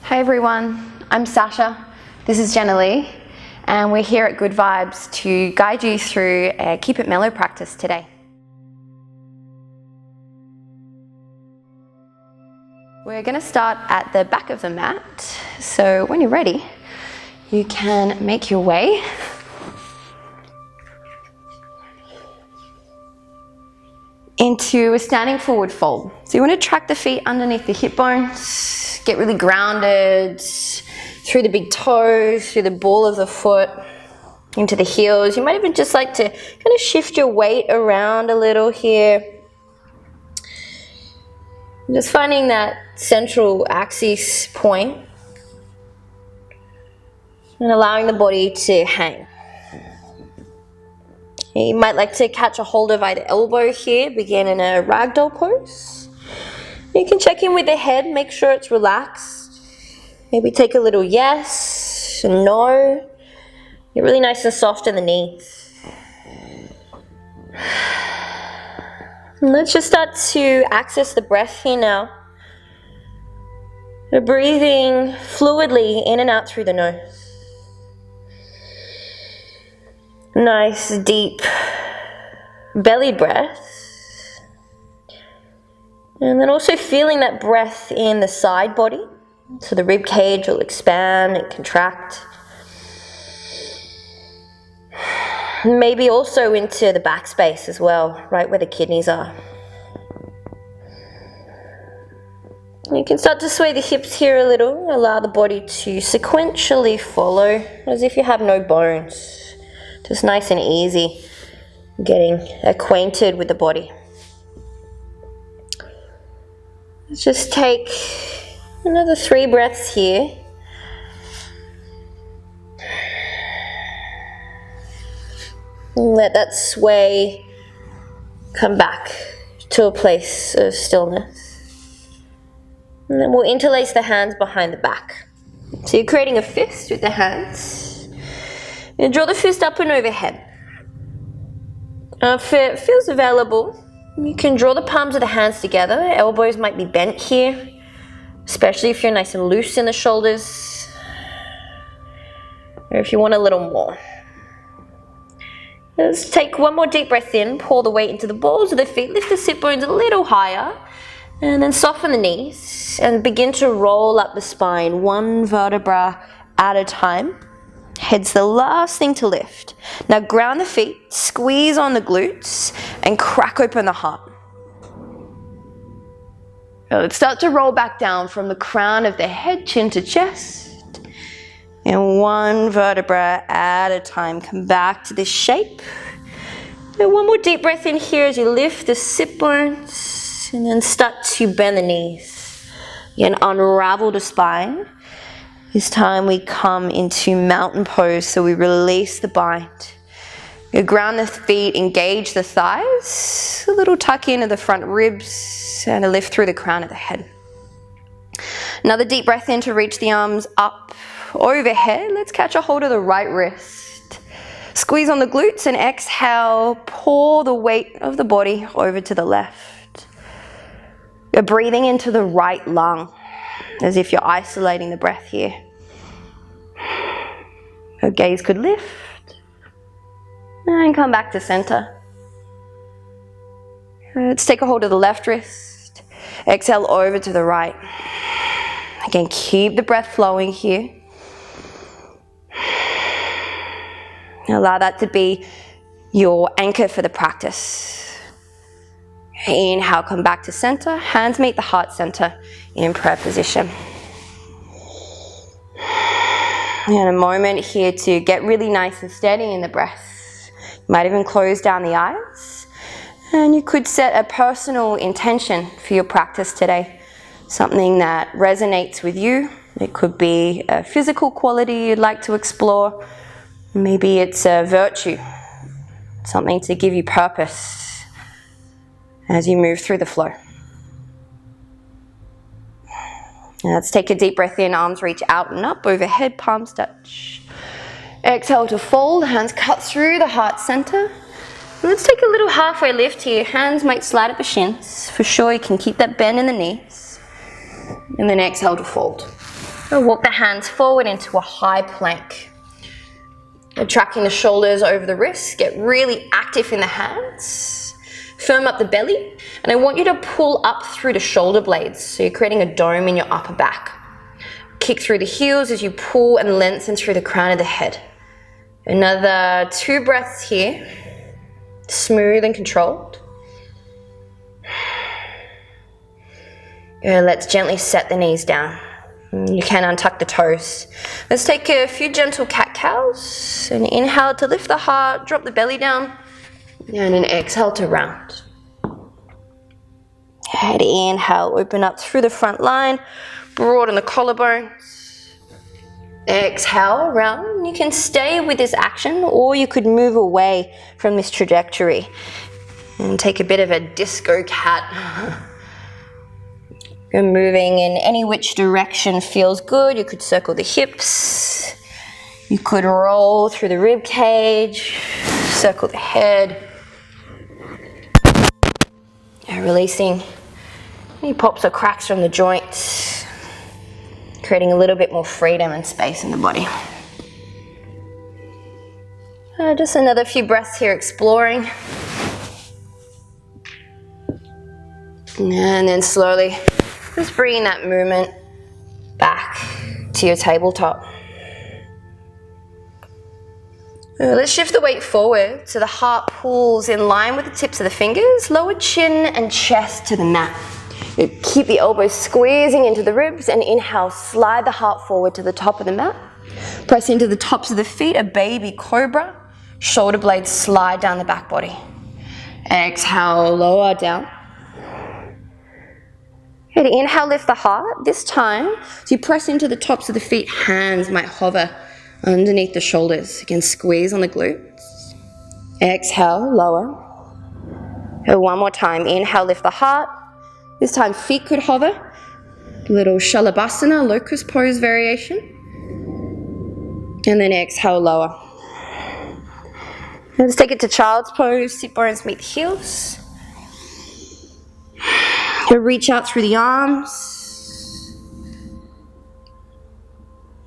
Hey everyone, I'm Sacha, this is Jenna Lee, and we're here at Good Vibes to guide you through a Keep It Mellow practice today. We're going to start at the back of the mat, so when you're ready, you can make your way into a standing forward fold. So you want to track the feet underneath the hip bones, get really grounded through the big toes, through the ball of the foot, into the heels. You might even just like to kind of shift your weight around a little here. Just finding that central axis point and allowing the body to hang. You might like to catch a hold of either elbow here, begin in a ragdoll pose. You can check in with the head, make sure it's relaxed. Maybe take a little yes, no. Get really nice and soft in the knees. And let's just start to access the breath here now. We're breathing fluidly in and out through the nose. Nice, deep belly breath. And then also feeling that breath in the side body. So the rib cage will expand and contract. Maybe also into the back space as well, right where the kidneys are. You can start to sway the hips here a little, allow the body to sequentially follow, as if you have no bones. Just nice and easy, getting acquainted with the body. Let's just take another 3 breaths here. And let that sway come back to a place of stillness. And then we'll interlace the hands behind the back. So you're creating a fist with the hands. And draw the fist up and overhead. If it feels available, you can draw the palms of the hands together. Elbows might be bent here, especially if you're nice and loose in the shoulders, or if you want a little more. Let's take one more deep breath in, pour the weight into the balls of the feet, lift the sit bones a little higher, and then soften the knees, and begin to roll up the spine, one vertebra at a time. Head's the last thing to lift. Now ground the feet, squeeze on the glutes, and crack open the heart. Now let's start to roll back down from the crown of the head, chin to chest. And one vertebra at a time, come back to this shape. And one more deep breath in here as you lift the sit bones, and then start to bend the knees. Again, unravel the spine. This time we come into mountain pose, so we release the bind. You ground the feet, engage the thighs, a little tuck into the front ribs, and a lift through the crown of the head. Another deep breath in to reach the arms up overhead. Let's catch a hold of the right wrist. Squeeze on the glutes and exhale, pour the weight of the body over to the left. You're breathing into the right lung, as if you're isolating the breath here. Your gaze could lift and come back to center. Let's take a hold of the left wrist. Exhale over to the right. Again, keep the breath flowing here. Allow that to be your anchor for the practice. Inhale, come back to center. Hands meet the heart center in prayer position. And a moment here to get really nice and steady in the breath. You might even close down the eyes. And you could set a personal intention for your practice today. Something that resonates with you. It could be a physical quality you'd like to explore. Maybe it's a virtue. Something to give you purpose as you move through the flow. Now let's take a deep breath in, arms reach out and up, overhead, palms touch. Exhale to fold, hands cut through the heart center. Let's take a little halfway lift here. Hands might slide at the shins. For sure, you can keep that bend in the knees. And then exhale to fold. We'll walk the hands forward into a high plank. We're tracking the shoulders over the wrists, get really active in the hands. Firm up the belly, and I want you to pull up through the shoulder blades, so you're creating a dome in your upper back. Kick through the heels as you pull and lengthen through the crown of the head. Another 2 breaths here, smooth and controlled. Let's gently set the knees down. You can untuck the toes. Let's take a few gentle cat-cows. And inhale to lift the heart, drop the belly down. And an exhale to round. And inhale, open up through the front line, broaden the collarbones. Exhale, round. You can stay with this action, or you could move away from this trajectory and take a bit of a disco cat. You're moving in any which direction feels good. You could circle the hips. You could roll through the rib cage, circle the head. And releasing any pops or cracks from the joints, creating a little bit more freedom and space in the body. Just another few breaths here, exploring. And then slowly, just bringing that movement back to your tabletop. Let's shift the weight forward so the heart pulls in line with the tips of the fingers, lower chin and chest to the mat. Keep the elbows squeezing into the ribs, and inhale, slide the heart forward to the top of the mat. Press into the tops of the feet, a baby cobra. Shoulder blades slide down the back body. Exhale, lower down. And inhale, lift the heart. This time, as you press into the tops of the feet, hands might hover underneath the shoulders. Again, squeeze on the glutes. Exhale, lower. And one more time. Inhale, lift the heart. This time, feet could hover. Little Shalabhasana, locust pose variation. And then exhale, lower. Let's take it to child's pose. Sit bones meet the heels. Reach out through the arms.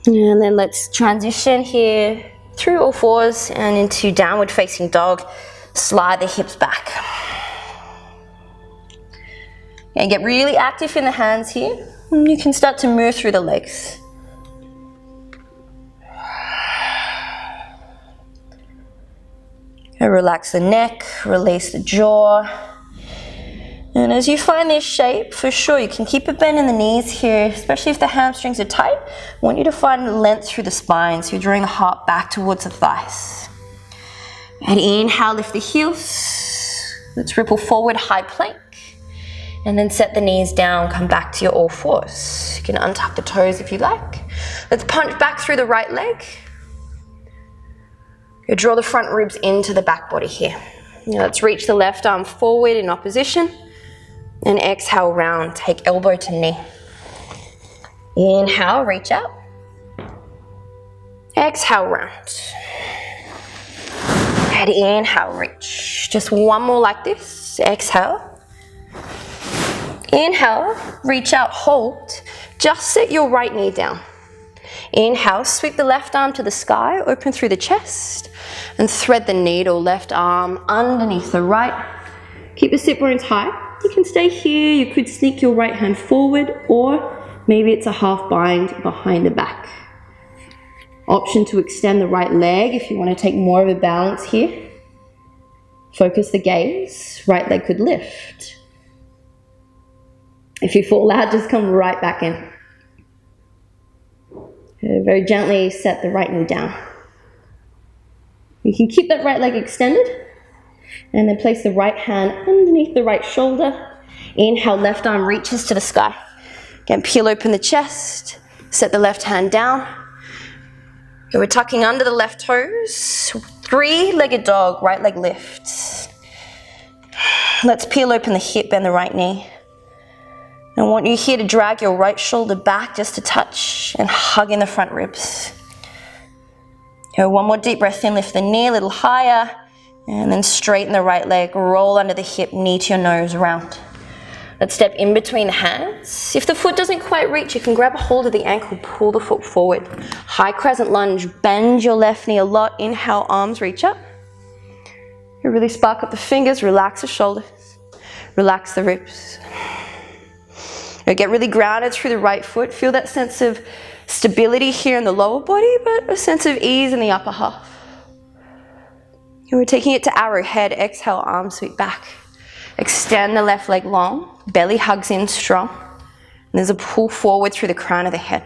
And then let's transition here through all fours and into downward facing dog. Slide the hips back. And get really active in the hands here. And you can start to move through the legs. And relax the neck, release the jaw. And as you find this shape, for sure, you can keep a bend in the knees here, especially if the hamstrings are tight. I want you to find length through the spine, so you're drawing the heart back towards the thighs. And inhale, lift the heels. Let's ripple forward, high plank. And then set the knees down, come back to your all fours. You can untuck the toes if you like. Let's punch back through the right leg. You draw the front ribs into the back body here. Now let's reach the left arm forward in opposition. And exhale, round, take elbow to knee. Inhale, reach out. Exhale, round. And inhale, reach. Just one more like this. Exhale. Inhale, reach out, hold. Just set your right knee down. Inhale, sweep the left arm to the sky, open through the chest, and thread the needle, left arm underneath the right. Keep the sit bones high. You can stay here, you could sneak your right hand forward, or maybe it's a half bind behind the back. Option to extend the right leg if you want to take more of a balance here. Focus the gaze, right leg could lift. If you fall out, just come right back in. Very gently set the right knee down. You can keep that right leg extended, and then place the right hand underneath the right shoulder. Inhale, left arm reaches to the sky. Again, peel open the chest, set the left hand down. Okay, we're tucking under the left toes. Three-legged dog, right leg lifts. Let's peel open the hip and the right knee. I want you here to drag your right shoulder back just a touch and hug in the front ribs. Okay, one more deep breath in, lift the knee a little higher, and then straighten the right leg, roll under the hip, knee to your nose, round. Let's step in between the hands. If the foot doesn't quite reach, you can grab a hold of the ankle, pull the foot forward. High crescent lunge, bend your left knee a lot. Inhale, arms reach up. You really spark up the fingers, relax the shoulders, relax the ribs. You get really grounded through the right foot. Feel that sense of stability here in the lower body, but a sense of ease in the upper half. And we're taking it to arrowhead. Exhale, arms sweep back. Extend the left leg long, belly hugs in strong. And there's a pull forward through the crown of the head.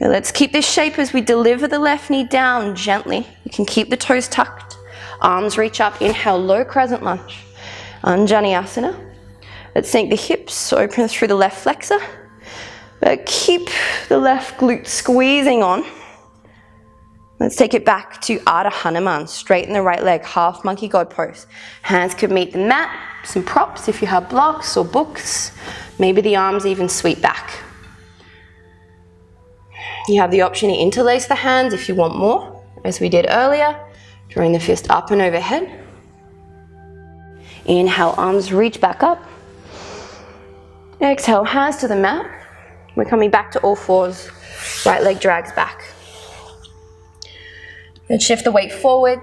Now let's keep this shape as we deliver the left knee down gently. You can keep the toes tucked, arms reach up. Inhale, low crescent lunge, Anjaneyasana. Let's sink the hips, open through the left flexor, but keep the left glute squeezing on. Let's take it back to Ardha Hanuman. Straighten the right leg, half monkey god pose. Hands could meet the mat, some props if you have blocks or books. Maybe the arms even sweep back. You have the option to interlace the hands if you want more, as we did earlier. Drawing the fist up and overhead. Inhale, arms reach back up. Exhale, hands to the mat. We're coming back to all fours. Right leg drags back. Then shift the weight forward,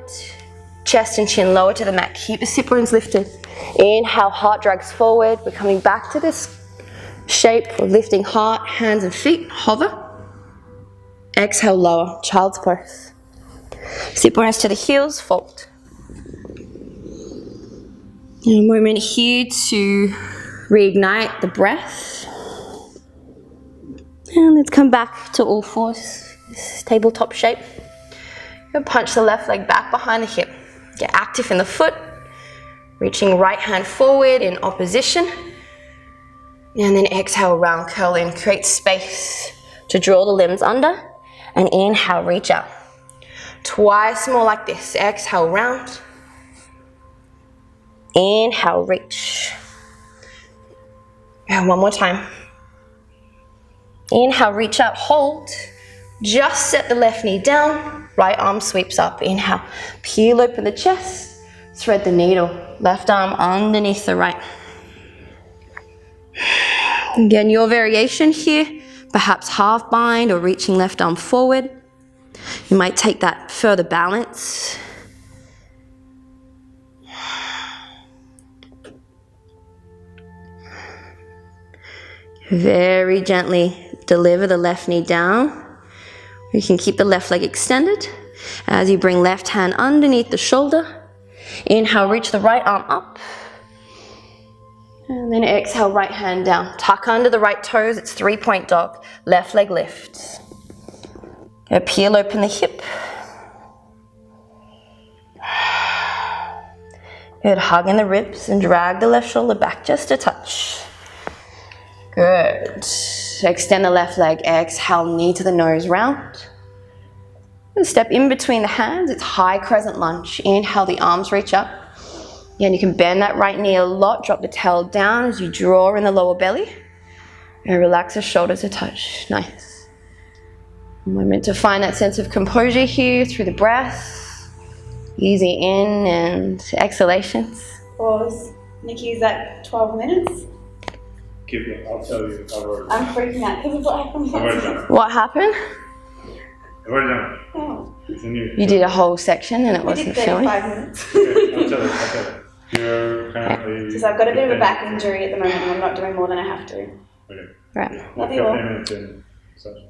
chest and chin lower to the mat. Keep the sit bones lifted. Inhale, heart drags forward. We're coming back to this shape of lifting heart, hands and feet. Hover. Exhale, lower, child's pose. Sit bones to the heels, fold. A moment here to reignite the breath. And let's come back to all fours, this tabletop shape. Punch the left leg back behind the hip. Get active in the foot. Reaching right hand forward in opposition. And then exhale, round curl in. Create space to draw the limbs under. And inhale, reach out. Twice more like this. Exhale, round. Inhale, reach. And one more time. Inhale, reach out, hold. Just set the left knee down. Right arm sweeps up. Inhale, peel open the chest. Thread the needle. Left arm underneath the right. Again, your variation here. Perhaps half bind or reaching left arm forward. You might take that further balance. Very gently deliver the left knee down. You can keep the left leg extended as you bring left hand underneath the shoulder. Inhale, reach the right arm up. And then exhale, right hand down. Tuck under the right toes, it's 3-point dog. Left leg lifts. Go peel open the hip. Good, hug in the ribs and drag the left shoulder back just a touch. Good. Extend the left leg, exhale, knee to the nose, round. And step in between the hands, it's high crescent lunge. Inhale, the arms reach up. Again, you can bend that right knee a lot, drop the tail down as you draw in the lower belly. And relax the shoulders a touch, nice. And we're meant to find that sense of composure here through the breath. Easy in and exhalations. Pause. Nicky, is that 12 minutes? Keep it, I'll tell you. I'm freaking out because of what happened. I've already done it. What happened? I've already done it. Oh. It's a new. You did a whole section and it We wasn't did filling. 35 minutes. Okay, I'll tell you. You're currently. Because I've got a bit of a back injury at the moment and I'm not doing more than I have to. Okay. Right. Love you all. 15 minutes in. Session.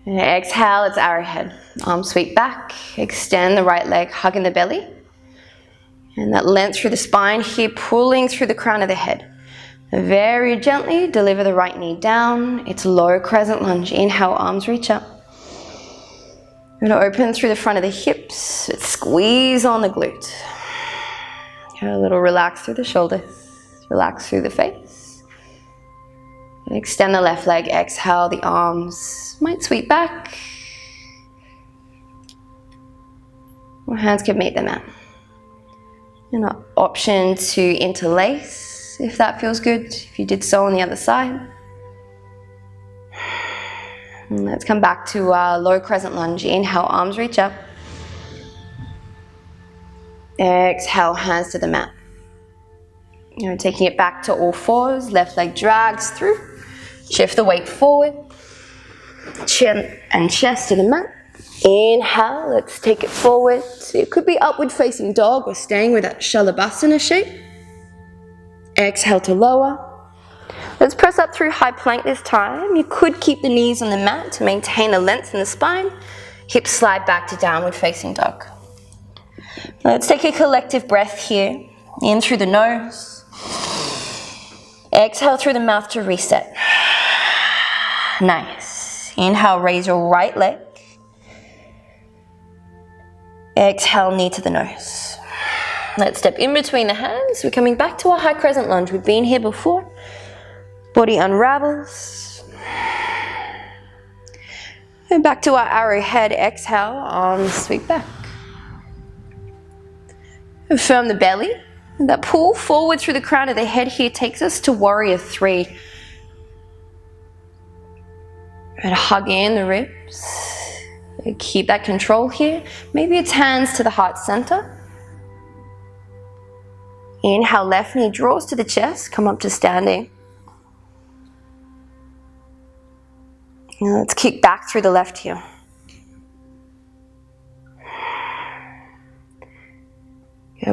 And exhale, it's arrowhead. Arms sweep back. Extend the right leg, hugging the belly. And that length through the spine here, pulling through the crown of the head. Very gently deliver the right knee down. It's low crescent lunge. Inhale, arms reach up. You're going to open through the front of the hips. Squeeze on the glute. A little relax through the shoulders. Relax through the face. And extend the left leg. Exhale, the arms might sweep back. Or hands can meet the mat. An option to interlace, if that feels good, if you did so on the other side. And let's come back to low crescent lunge. Inhale, arms reach up. Exhale, hands to the mat. Taking it back to all fours, left leg drags through. Shift the weight forward. Chin and chest to the mat. Inhale, let's take it forward. It could be upward facing dog or staying with that Shalabhasana shape. Exhale to lower. Let's press up through high plank this time. You could keep the knees on the mat to maintain the length in the spine. Hips slide back to downward facing dog. Let's take a collective breath here. In through the nose. Exhale through the mouth to reset. Nice. Inhale, raise your right leg. Exhale, knee to the nose. Let's step in between the hands. We're coming back to our high crescent lunge. We've been here before. Body unravels. And back to our arrowhead. Exhale, arms sweep back. Firm the belly. And that pull forward through the crown of the head here takes us to warrior 3. And hug in the ribs. Keep that control here. Maybe it's hands to the heart center. Inhale, left knee draws to the chest. Come up to standing. Now let's kick back through the left heel.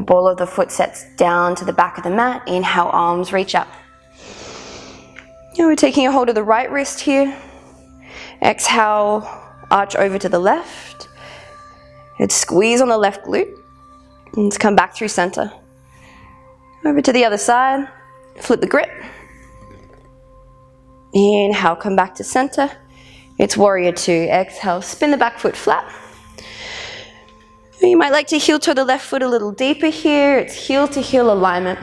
Ball of the foot sets down to the back of the mat. Inhale, arms reach up. We're taking a hold of the right wrist here. Exhale, arch over to the left. Let's squeeze on the left glute. And let's come back through center. Over to the other side. Flip the grip. Inhale, come back to center. It's warrior 2. Exhale, spin the back foot flat. You might like to heel toe the left foot a little deeper here. It's heel to heel alignment.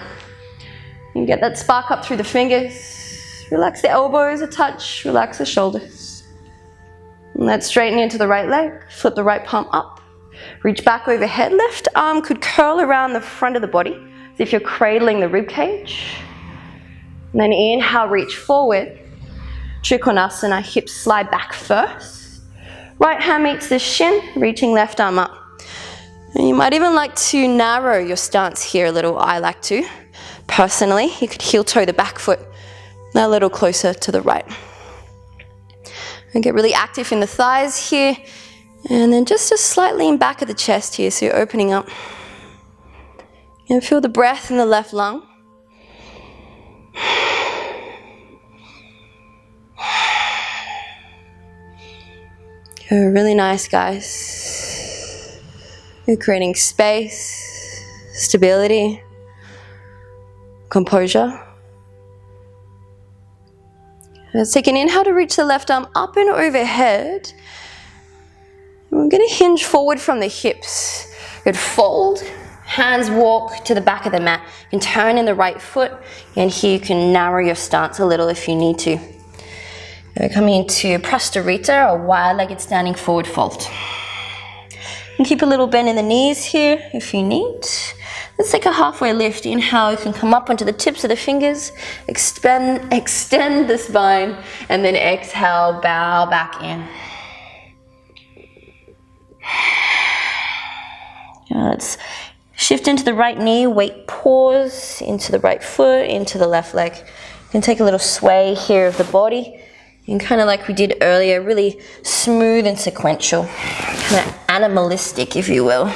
You get that spark up through the fingers. Relax the elbows a touch. Relax the shoulders. And let's straighten into the right leg. Flip the right palm up. Reach back overhead. Left arm could curl around the front of the body as if you're cradling the rib cage. And then inhale, reach forward. Trikonasana, hips slide back first. Right hand meets the shin, reaching left arm up. And you might even like to narrow your stance here a little. I like to. Personally, you could heel toe the back foot a little closer to the right. And get really active in the thighs here. And then just slightly in back of the chest here, so you're opening up. And feel the breath in the left lung. You're really nice, guys. You're creating space, stability, composure. Let's take an inhale to reach the left arm up and overhead. We're going to hinge forward from the hips. Good fold. Hands walk to the back of the mat. You can turn in the right foot. And here you can narrow your stance a little if you need to. We're coming into Prastarita, or wide-legged standing forward fold. And keep a little bend in the knees here if you need. Let's take a halfway lift. Inhale, you can come up onto the tips of the fingers. Extend the spine. And then exhale, bow back in. Let's shift into the right knee, weight pause, into the right foot, into the left leg. You can take a little sway here of the body. And kind of like we did earlier, really smooth and sequential. Kind of animalistic, if you will.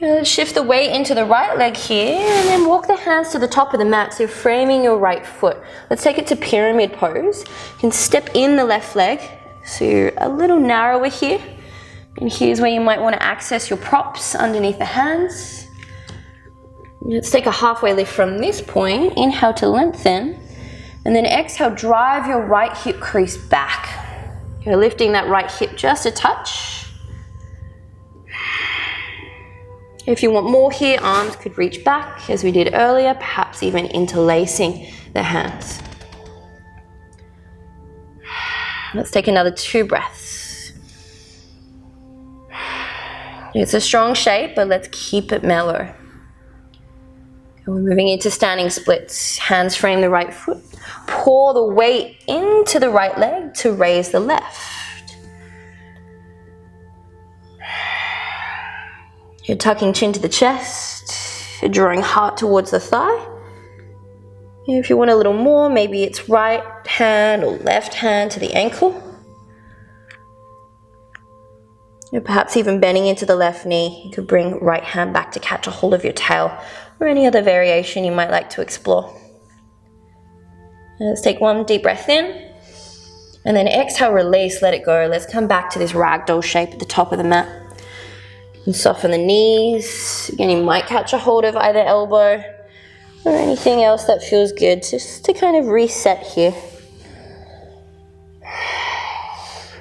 Let's shift the weight into the right leg here, and then walk the hands to the top of the mat, so you're framing your right foot. Let's take it to pyramid pose. You can step in the left leg, so you're a little narrower here. And here's where you might want to access your props underneath the hands. Let's take a halfway lift from this point. Inhale to lengthen. And then exhale, drive your right hip crease back. You're lifting that right hip just a touch. If you want more here, arms could reach back as we did earlier, perhaps even interlacing the hands. Let's take another 2 breaths. It's a strong shape, but let's keep it mellow. And we're moving into standing splits. Hands frame the right foot. Pour the weight into the right leg to raise the left. You're tucking chin to the chest. You're drawing heart towards the thigh. If you want a little more, maybe it's right hand or left hand to the ankle. Or perhaps even bending into the left knee. You could bring right hand back to catch a hold of your tail, or any other variation you might like to explore. Let's take one deep breath in, and then exhale, release, let it go. Let's come back to this ragdoll shape at the top of the mat. And soften the knees. Again, you might catch a hold of either elbow or anything else that feels good, just to kind of reset here.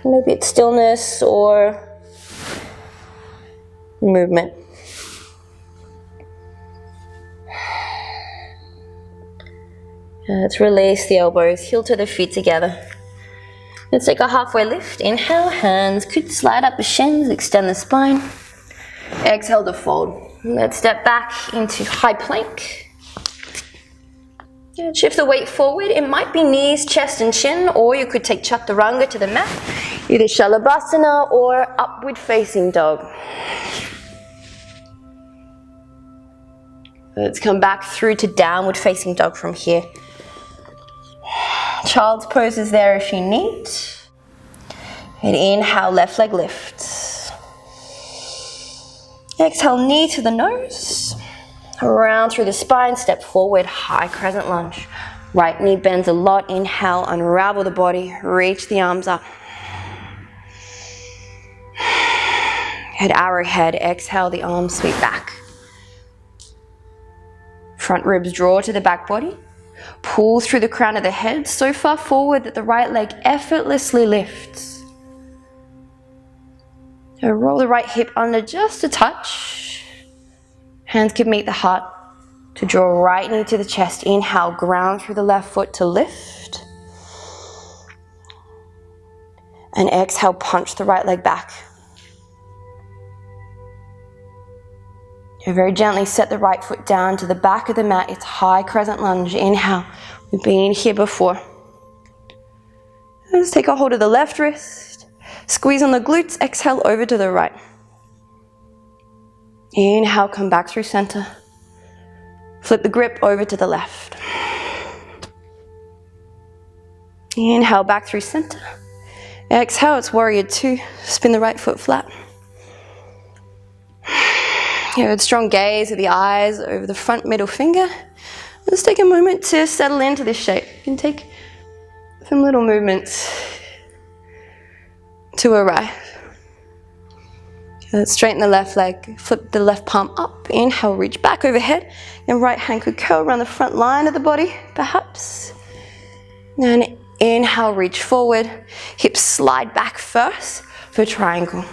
Maybe it's stillness or movement. Let's release the elbows, heel to the feet together. Let's take a halfway lift. Inhale, hands could slide up the shins, extend the spine. Exhale to fold. Let's step back into high plank. Shift the weight forward. It might be knees, chest and chin, or you could take chaturanga to the mat, either shalabhasana or upward facing dog. Let's come back through to downward facing dog from here. Child's pose is there if you need. And inhale, left leg lifts. Exhale, knee to the nose. Around through the spine, step forward, high crescent lunge. Right knee bends a lot. Inhale, unravel the body, reach the arms up. Head arrowhead, exhale, the arms sweep back. Front ribs draw to the back body. Pull through the crown of the head so far forward that the right leg effortlessly lifts. Now roll the right hip under just a touch. Hands can meet the heart to draw right knee to the chest. Inhale, ground through the left foot to lift. And exhale, punch the right leg back. Very gently set the right foot down to the back of the mat. It's high crescent lunge. Inhale. We've been here before. Let's take a hold of the left wrist. Squeeze on the glutes. Exhale over to the right. Inhale, come back through center. Flip the grip over to the left. Inhale, back through center. Exhale, it's warrior two. Spin the right foot flat. Strong gaze of the eyes over the front middle finger. Let's take a moment to settle into this shape. You can take some little movements to arrive. Let's straighten the left leg, flip the left palm up. Inhale, reach back overhead. And right hand could curl around the front line of the body, perhaps. And inhale, reach forward. Hips slide back first for triangle.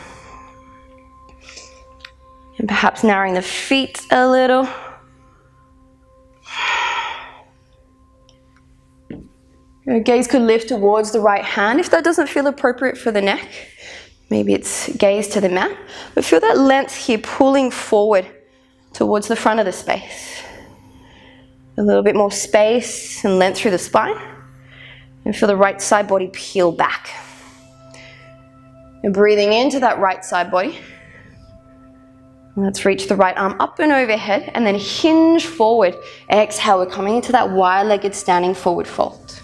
And perhaps narrowing the feet a little. Your gaze could lift towards the right hand. If that doesn't feel appropriate for the neck, maybe it's gaze to the mat. But feel that length here pulling forward towards the front of the space. A little bit more space and length through the spine. And feel the right side body peel back. And breathing into that right side body. Let's reach the right arm up and overhead and then hinge forward. Exhale, we're coming into that wide-legged standing forward fold.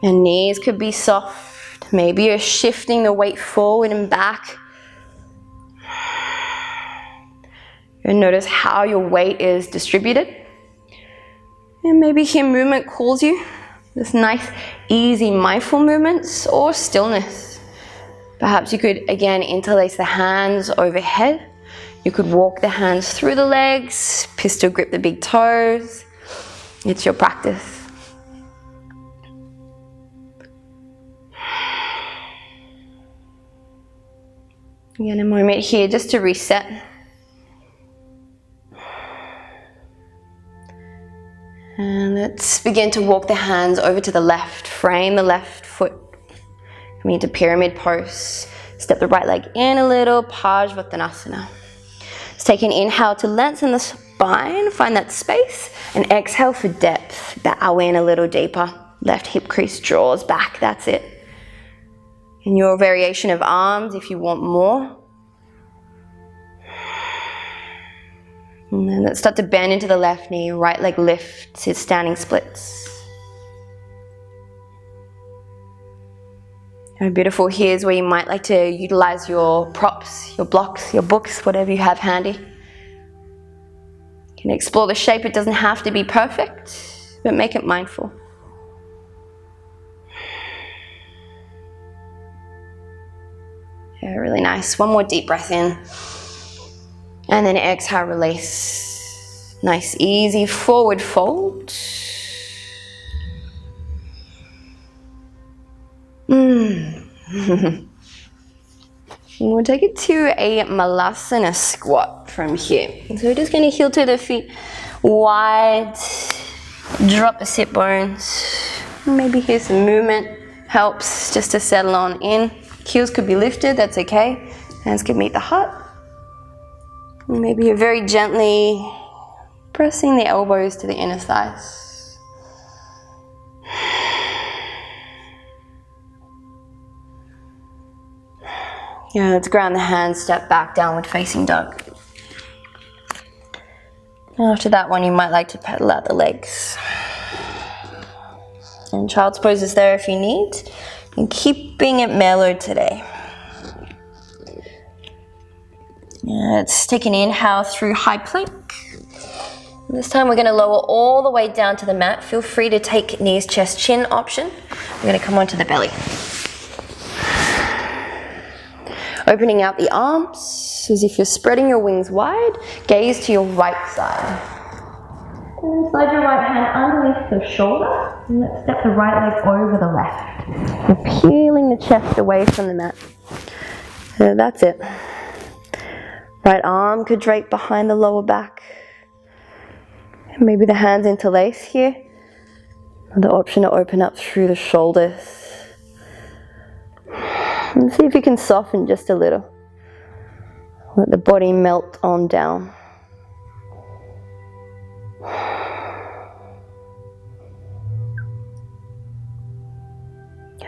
And knees could be soft. Maybe you're shifting the weight forward and back. And notice how your weight is distributed. And maybe here movement calls you. This nice, easy, mindful movements or stillness. Perhaps you could, again, interlace the hands overhead. You could walk the hands through the legs, pistol grip the big toes. It's your practice. Again, a moment here just to reset. And let's begin to walk the hands over to the left. Frame the left foot. Coming into pyramid pose. Step the right leg in a little. Parsvottanasana. Let's take an inhale to lengthen the spine. Find that space. And exhale for depth. Bow in a little deeper. Left hip crease draws back. That's it. In your variation of arms, if you want more. And then let's start to bend into the left knee, right leg lifts, his standing splits. And beautiful, here's where you might like to utilize your props, your blocks, your books, whatever you have handy. You can explore the shape, it doesn't have to be perfect, but make it mindful. Yeah, really nice. One more deep breath in. And then exhale, release. Nice, easy forward fold. We'll take it to a Malasana squat from here. So we're just going to heel to the feet wide, drop the sit bones. Maybe here's some movement, helps just to settle on in. Heels could be lifted, that's okay. Hands could meet the heart. Maybe you're very gently pressing the elbows to the inner thighs. Yeah, let's ground the hands, step back, downward facing dog. After that one, you might like to pedal out the legs. And child's pose is there if you need. And keeping it mellow today. Yeah, let's take an inhale through high plank. This time we're going to lower all the way down to the mat. Feel free to take knees, chest, chin option. We're going to come onto the belly. Opening out the arms as if you're spreading your wings wide. Gaze to your right side. And slide your right hand underneath the shoulder. And let's step the right leg over the left. We're peeling the chest away from the mat. So that's it. Right arm could drape behind the lower back. And maybe the hands interlace here. The option to open up through the shoulders. And see if you can soften just a little. Let the body melt on down.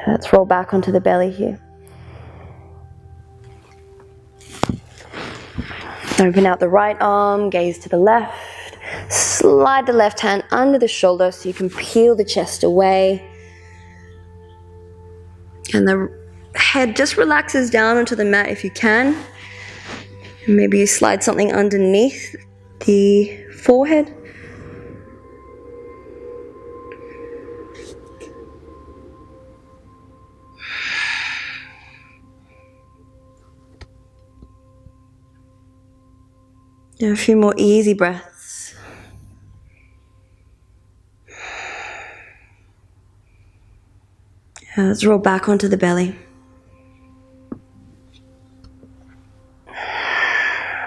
Let's roll back onto the belly here. Open out the right arm, gaze to the left. Slide the left hand under the shoulder so you can peel the chest away. And the head just relaxes down onto the mat if you can. And maybe you slide something underneath the forehead. And a few more easy breaths. Let's roll back onto the belly.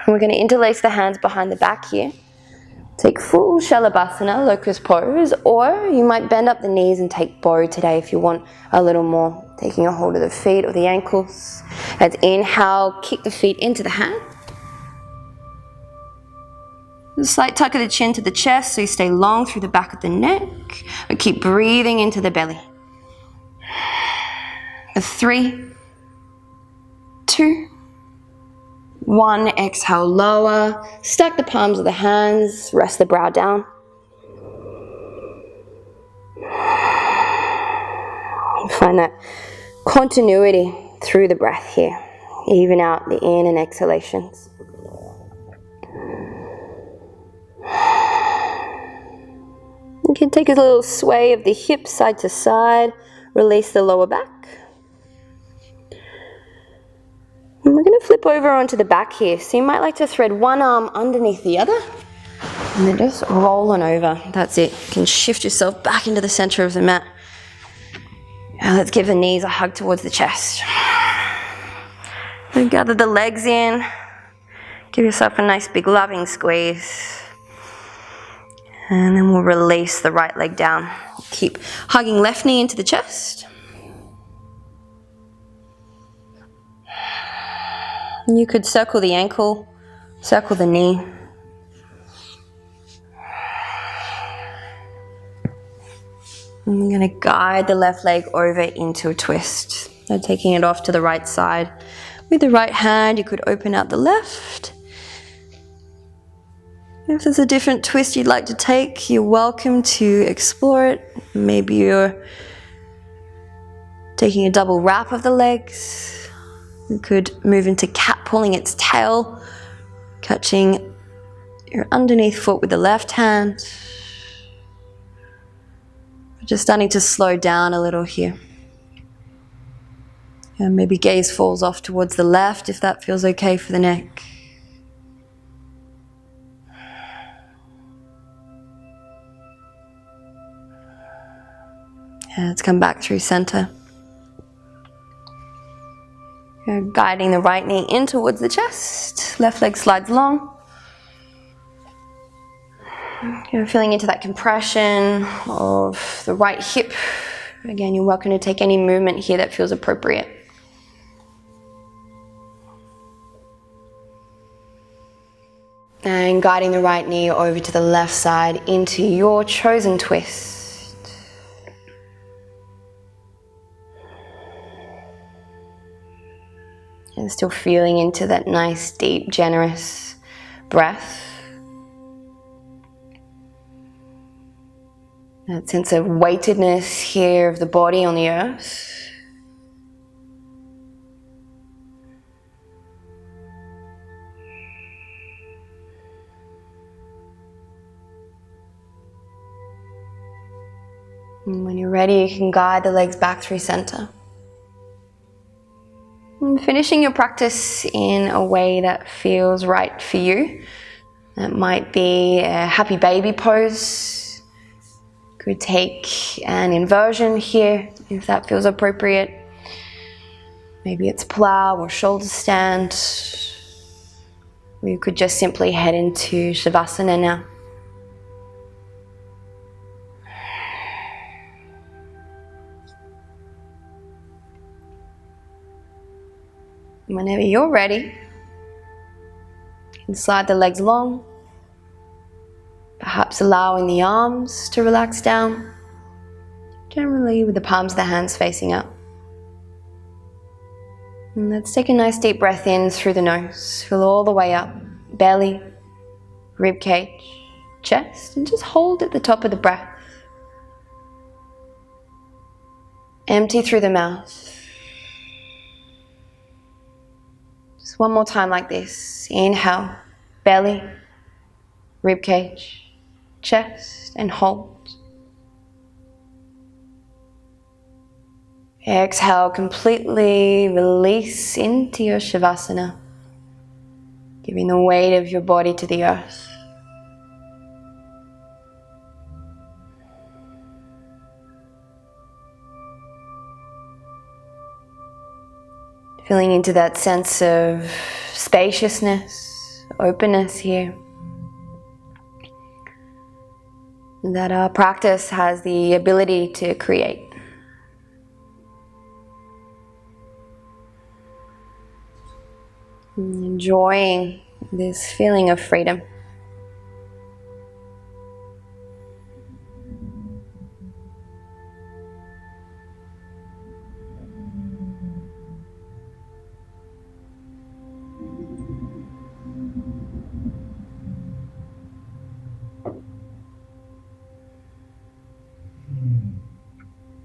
We're going to interlace the hands behind the back here. Take full Shalabhasana, locust pose, or you might bend up the knees and take bow today if you want a little more. Taking a hold of the feet or the ankles. Let's inhale, kick the feet into the hand. A slight tuck of the chin to the chest so you stay long through the back of the neck. And keep breathing into the belly. 3, 2, 1, exhale, lower. Stack the palms of the hands, rest the brow down. Find that continuity through the breath here. Even out the in and exhalations. You can take a little sway of the hips side to side. Release the lower back. And we're going to flip over onto the back here. So you might like to thread one arm underneath the other. And then just roll on over. That's it. You can shift yourself back into the center of the mat. Now let's give the knees a hug towards the chest. And gather the legs in. Give yourself a nice big loving squeeze. And then we'll release the right leg down. Keep hugging left knee into the chest. You could circle the ankle, circle the knee. And we're going to guide the left leg over into a twist. So taking it off to the right side. With the right hand, you could open out the left. If there's a different twist you'd like to take, you're welcome to explore it. Maybe you're taking a double wrap of the legs. You could move into cat pulling its tail, catching your underneath foot with the left hand. Just starting to slow down a little here. And maybe gaze falls off towards the left if that feels okay for the neck. And let's come back through center. You're guiding the right knee in towards the chest. Left leg slides long. You're feeling into that compression of the right hip. Again, you're welcome to take any movement here that feels appropriate. And guiding the right knee over to the left side into your chosen twist. And still feeling into that nice, deep, generous breath. That sense of weightedness here of the body on the earth. And when you're ready, you can guide the legs back through center. And finishing your practice in a way that feels right for you. That might be a happy baby pose. Could take an inversion here if that feels appropriate. Maybe it's plow or shoulder stand. Or you could just simply head into Shavasana now. Whenever you're ready, you can slide the legs long, perhaps allowing the arms to relax down, generally with the palms of the hands facing up. And let's take a nice deep breath in through the nose, fill all the way up, belly, rib cage, chest, and just hold at the top of the breath. Empty through the mouth. One more time like this. Inhale, belly, rib cage, chest, and hold. Exhale, completely release into your Shavasana, giving the weight of your body to the earth. Feeling into that sense of spaciousness, openness here. That our practice has the ability to create. Enjoying this feeling of freedom.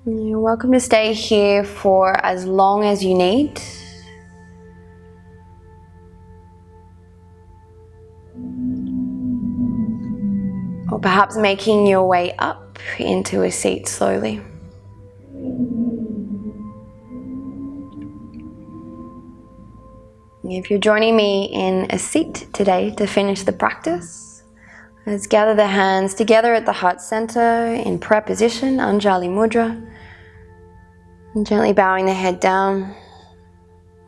You're welcome to stay here for as long as you need. Or perhaps making your way up into a seat slowly. If you're joining me in a seat today to finish the practice, let's gather the hands together at the heart center in prayer position, Anjali Mudra. And gently bowing the head down.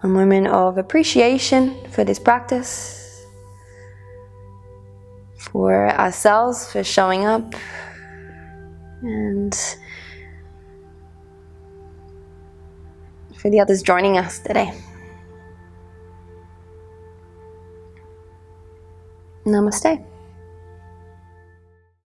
A moment of appreciation for this practice. For ourselves, for showing up. And for the others joining us today. Namaste.